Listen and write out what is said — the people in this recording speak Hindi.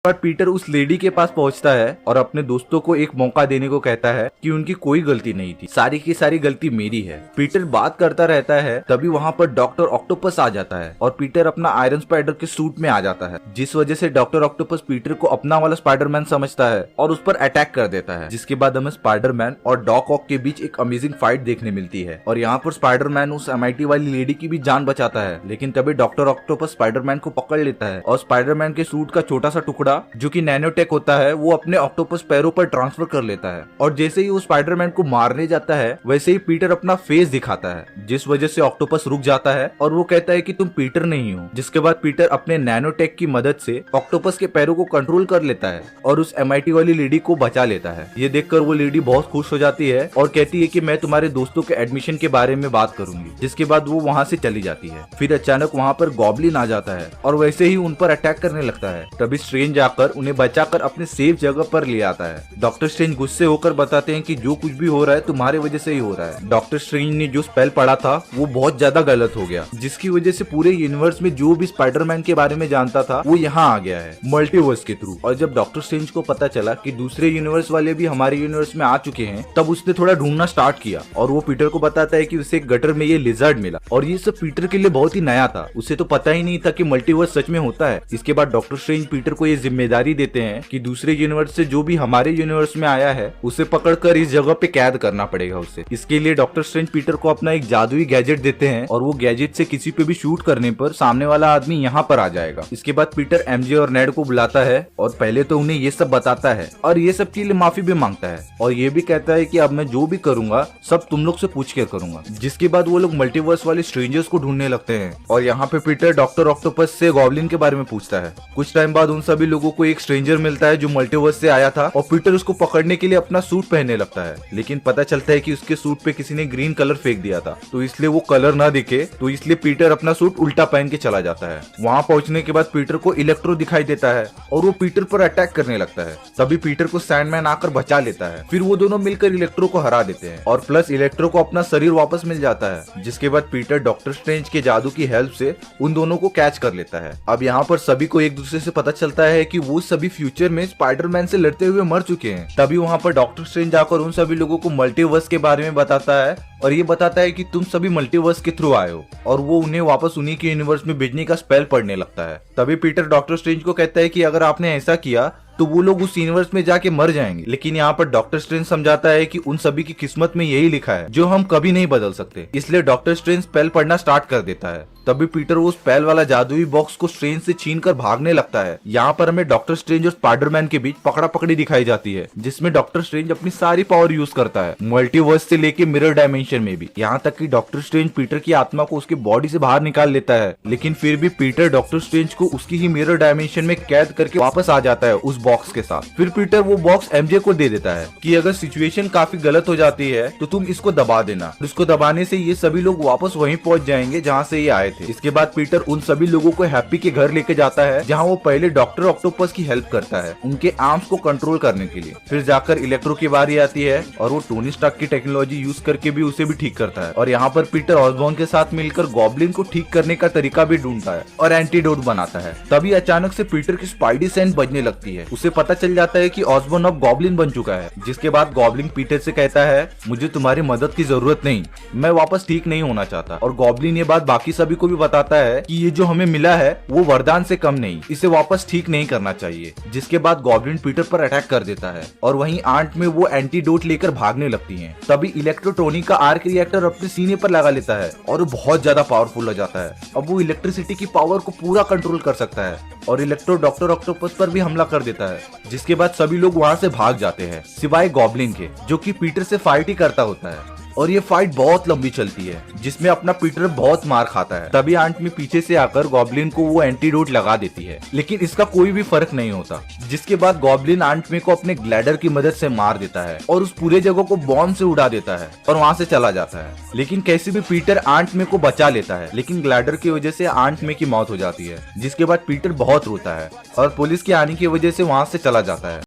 पर पीटर उस लेडी के पास पहुंचता है और अपने दोस्तों को एक मौका देने को कहता है कि उनकी कोई गलती नहीं थी, सारी की सारी गलती मेरी है। पीटर बात करता रहता है, तभी वहाँ पर डॉक्टर ऑक्टोपस आ जाता है और पीटर अपना आयरन स्पाइडर के सूट में आ जाता है, जिस वजह से डॉक्टर ऑक्टोपस पीटर को अपना वाला स्पाइडरमैन समझता है और उस पर अटैक कर देता है। जिसके बाद हमें स्पाइडरमैन और डॉक ऑक के बीच एक अमेजिंग फाइट देखने मिलती है और यहाँ पर स्पाइडरमैन उस MIT वाली लेडी की भी जान बचाता है, लेकिन तभी डॉक्टर ऑक्टोपस स्पाइडरमैन को पकड़ लेता है और स्पाइडरमैन के सूट का छोटा सा टुकड़ा जो कि नैनोटेक होता है वो अपने ऑक्टोपस पैरों पर ट्रांसफर कर लेता है और जैसे ही वो स्पाइडरमैन को मारने जाता है वैसे ही पीटर अपना फेस दिखाता है, जिस वजह से ऑक्टोपस रुक जाता है और वो कहता है कि तुम पीटर नहीं हो। जिसके बाद पीटर अपने नैनोटेक की मदद से ऑक्टोपस के पैरों को कंट्रोल कर लेता है और उस MIT वाली लेडी को बचा लेता है। ये देखकर वो लेडी बहुत खुश हो जाती है और कहती है कि मैं तुम्हारे दोस्तों के एडमिशन के बारे में बात करूंगी। जिसके बाद वो वहाँ से चली जाती है। फिर अचानक वहाँ पर गॉब्लिन आ जाता है और वैसे ही उन पर अटैक करने लगता है। तभी स्ट्रेंज आकर उन्हें बचाकर अपने सेफ जगह पर ले आता है। डॉक्टर स्ट्रेंज गुस्से होकर बताते हैं कि जो कुछ भी हो रहा है तुम्हारी वजह से ही हो रहा है। डॉक्टर स्ट्रेंज ने जो स्पेल पढ़ा था वो बहुत ज्यादा गलत हो गया, जिसकी वजह से पूरे यूनिवर्स में जो भी स्पाइडरमैन के बारे में जानता था वो यहाँ आ गया है मल्टीवर्स के थ्रू। और जब डॉक्टर स्ट्रेंज को पता चला कि दूसरे यूनिवर्स वाले भी हमारे यूनिवर्स में आ चुके हैं, तब उसने थोड़ा ढूंढना स्टार्ट किया और वो पीटर को बताता है कि उसे एक गटर में ये लिजर्ड मिला और ये सब पीटर के लिए बहुत ही नया था। उसे तो पता ही नहीं था कि मल्टीवर्स सच में होता है। इसके बाद डॉक्टर स्ट्रेंज पीटर को ये जिम्मेदारी देते हैं कि दूसरे यूनिवर्स से जो भी हमारे यूनिवर्स में आया है उसे पकड़कर इस जगह पे कैद करना पड़ेगा उसे। इसके लिए डॉक्टर स्ट्रेंज पीटर को अपना एक जादुई गैजेट देते हैं और वो गैजेट से किसी पे भी शूट करने पर सामने वाला आदमी यहाँ पर आ जाएगा। इसके बाद पीटर MJ और नेड को बुलाता है और पहले तो उन्हें ये सब बताता है और ये सब के लिए माफी भी मांगता है और ये भी कहता है कि अब मैं जो भी करूंगा सब तुम लोग से पूछ कर करूंगा। जिसके बाद वो लोग मल्टीवर्स वाले स्ट्रेंजर्स को ढूंढने लगते हैं और यहाँ पे पीटर डॉक्टर ऑक्टोपस से गॉब्लिन के बारे में पूछता है। कुछ टाइम बाद उन सभी लोगों को एक स्ट्रेंजर मिलता है जो मल्टीवर्स से आया था और पीटर उसको पकड़ने के लिए अपना सूट पहनने लगता है, लेकिन पता चलता है कि उसके सूट पे किसी ने ग्रीन कलर फेंक दिया था, तो इसलिए वो कलर ना दिखे, तो इसलिए पीटर अपना सूट उल्टा पहन के चला जाता है। वहाँ पहुँचने के बाद पीटर को इलेक्ट्रो दिखाई देता है और वो पीटर पर अटैक करने लगता है। तभी पीटर को सैंडमैन आकर बचा लेता है। फिर वो दोनों मिलकर इलेक्ट्रो को हरा देते हैं और प्लस इलेक्ट्रो को अपना शरीर वापस मिल जाता है। जिसके बाद पीटर डॉक्टर स्ट्रेंज के जादू की हेल्प से उन दोनों को कैच कर लेता है। अब यहाँ पर सभी को एक दूसरे से पता चलता है कि वो सभी फ्यूचर में स्पाइडरमैन से लड़ते हुए मर चुके हैं। तभी वहाँ पर डॉक्टर स्ट्रेंज आकर उन सभी लोगों को मल्टीवर्स के बारे में बताता है और ये बताता है कि तुम सभी मल्टीवर्स के थ्रू आए हो और वो उन्हें वापस उन्हीं के यूनिवर्स में भेजने का स्पेल पढ़ने लगता है। तभी पीटर डॉक्टर स्ट्रेंज को कहता है कि अगर आपने ऐसा किया तो वो लोग उस यूनिवर्स में जाके मर जाएंगे, लेकिन यहाँ पर डॉक्टर स्ट्रेंज समझाता है कि उन सभी की किस्मत में यही लिखा है जो हम कभी नहीं बदल सकते। इसलिए डॉक्टर स्ट्रेंज स्पेल पढ़ना स्टार्ट कर देता है। तभी पीटर वो स्पेल वाला जादुई बॉक्स को स्ट्रेंज से छीनकर भागने लगता है। यहाँ पर हमें डॉक्टर स्ट्रेंज और स्पाइडरमैन के बीच पकड़ा पकड़ी दिखाई जाती है, जिसमें डॉक्टर स्ट्रेंज अपनी सारी पावर यूज करता है, मल्टीवर्स से लेके मिरर डायमेंशन में भी। यहाँ तक कि डॉक्टर स्ट्रेंज पीटर की आत्मा को उसके बॉडी से बाहर निकाल लेता है, लेकिन फिर भी पीटर डॉक्टर स्ट्रेंज को उसकी ही मिरर डायमेंशन में कैद करके वापस आ जाता है उस बॉक्स के साथ। फिर पीटर वो बॉक्स MJ को दे देता है कि अगर सिचुएशन काफी गलत हो जाती है तो तुम इसको दबा देना। इसको दबाने से ये सभी लोग वापस वहीं पहुंच जाएंगे जहां से ये आए थे। इसके बाद पीटर उन सभी लोगों को हैप्पी के घर लेके जाता है, जहां वो पहले डॉक्टर ऑक्टोपस की हेल्प करता है उनके आर्म्स को कंट्रोल करने के लिए। फिर जाकर इलेक्ट्रो की बारी आती है और वो टोनी स्टार्क की टेक्नोलॉजी यूज करके भी उसे भी ठीक करता है और यहाँ पर पीटर ऑसबॉर्न के साथ मिलकर गॉब्लिन को ठीक करने का तरीका भी ढूंढता है और एंटीडोट बनाता है। तभी अचानक से पीटर की स्पाइडी सेंस बजने लगती है। उसे पता चल जाता है कि ऑसबॉर्न अब गॉब्लिन बन चुका है। जिसके बाद गॉब्लिन पीटर से कहता है मुझे तुम्हारी मदद की जरूरत नहीं, मैं वापस ठीक नहीं होना चाहता। और गॉब्लिन ये बात बाकी सभी को भी बताता है कि ये जो हमें मिला है वो वरदान से कम नहीं, इसे वापस ठीक नहीं करना चाहिए। जिसके बाद गॉब्लिन पीटर पर अटैक कर देता है और वहीं आंट में वो एंटीडोट लेकर भागने लगती हैं। तभी इलेक्ट्रोटोनी का आर्क रिएक्टर अपने सीने पर लगा लेता है और वो बहुत ज्यादा पावरफुल हो जाता है। अब वो इलेक्ट्रिसिटी की पावर को पूरा कंट्रोल कर सकता है और इलेक्ट्रो डॉक्टर ऑक्टोपस पर भी हमला कर देता है। जिसके बाद सभी लोग वहाँ से भाग जाते हैं सिवाय गॉब्लिन के, जो कि पीटर से फाइट ही करता होता है। और ये फाइट बहुत लंबी चलती है, जिसमें अपना पीटर बहुत मार खाता है। तभी आंट में पीछे से आकर गॉब्लिन को वो एंटीडोट लगा देती है, लेकिन इसका कोई भी फर्क नहीं होता। जिसके बाद गॉब्लिन आंट में को अपने ग्लैडर की मदद से मार देता है और उस पूरे जगह को बॉम्ब से उड़ा देता है और वहाँ से चला जाता है। लेकिन कैसे भी पीटर आंट में को बचा लेता है, लेकिन ग्लैडर की वजह से आंट में की मौत हो जाती है। जिसके बाद पीटर बहुत रोता है और पुलिस के आने की वजह से वहाँ से चला जाता है।